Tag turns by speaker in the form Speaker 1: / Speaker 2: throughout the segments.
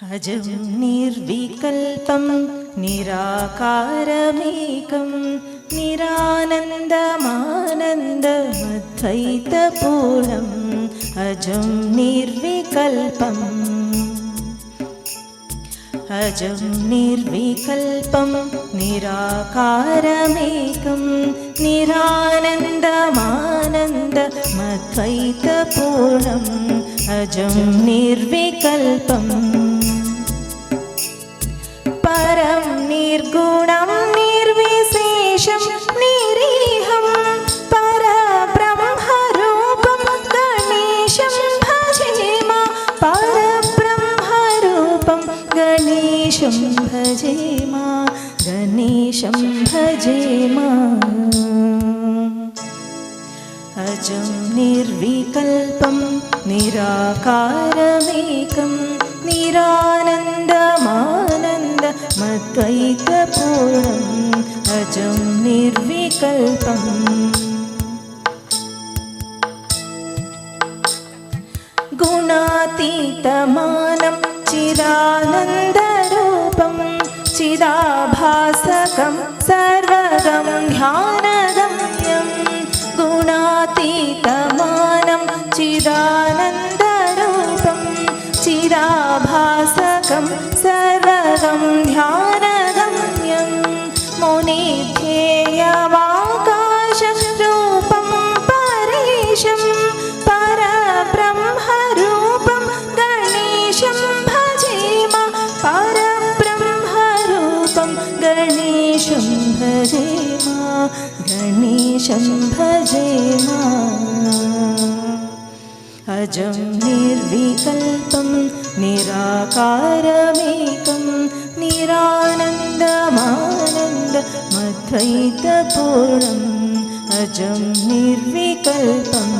Speaker 1: अजं निर्विकल्पं निराकारमेकं निरानन्दमानन्दमद्वैतपूर्णम् अजं निर्विकल्पम् अजं निर्विकल्पं निराकारमेकं निरानन्दमानन्दमद्वैतपूर्णम् अजं निर्विकल्पम् परं निर्गुणं निर्विशेषं निरीहं परब्रह्मरूपं गणेशं भजेम परब्रह्मरूपं गणेशं भजेम गणेशं भजेम अजं निर्विकल्पं निराकारमेकं निरानन्दमानन्दमद्वैतपूर्णम् अजं निर्विकल्पम् गुणातीतमानं चिदानन्दरूपं चिदाभासकं सर्वगं ध्यानगम्यं गुणातीतमानं चिदानन्दरूपं चिदाभासकं सर्वगं ध्यानगम्यं मुनिध्येयमाकाशरूपं परेशं परब्रह्मरूपं गणेशं भजेम परब्रह्मरूपं गणेशं भजेम गणेशं भजेम अजं निर्विकल्पं निराकारमेकं निरानन्दमानन्दमद्वैतपूर्णम् अजं निर्विकल्पम्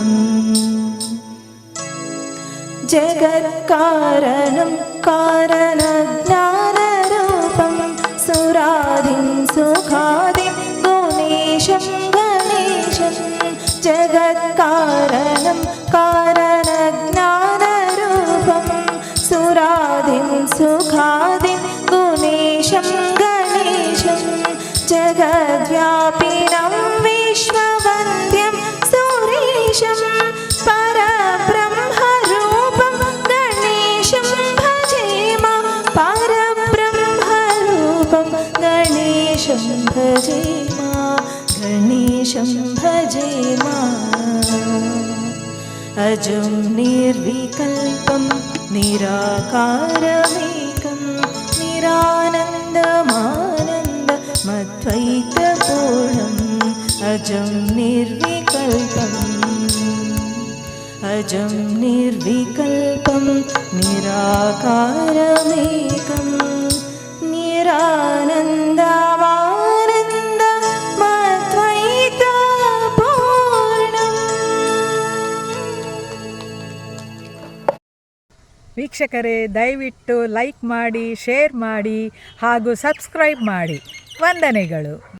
Speaker 1: जगत्कारणं कारणज्ञानरूपं सुरादिं सुखादिं गुणेशं गणेशं जगत्कारणं कारणज्ञानरूपं सुरादिं सुखादिं गुणेशं गणेशं जगद्व्यापिनं विश्ववन्द्यं सुरेशं परब्रह्मरूपं गणेशं भजेम परब्रह्मरूपं गणेशं भजेम गणेशं भजेम अजं निर्विकल्पं निराकारमेकं निरानन्दमानन्दमद्वैतपूर्णम् अजं निर्विकल्पम् अजं निर्विकल्पं निराकारमेकं निरानन्दमानन्दमद्वैतपूर्णम्।
Speaker 2: ವೀಕ್ಷಕರೇ, ದಯವಿಟ್ಟು ಲೈಕ್ ಮಾಡಿ, ಶೇರ್ ಮಾಡಿ ಹಾಗೂ ಸಬ್ಸ್ಕ್ರೈಬ್ ಮಾಡಿ. ವಂದನೆಗಳು.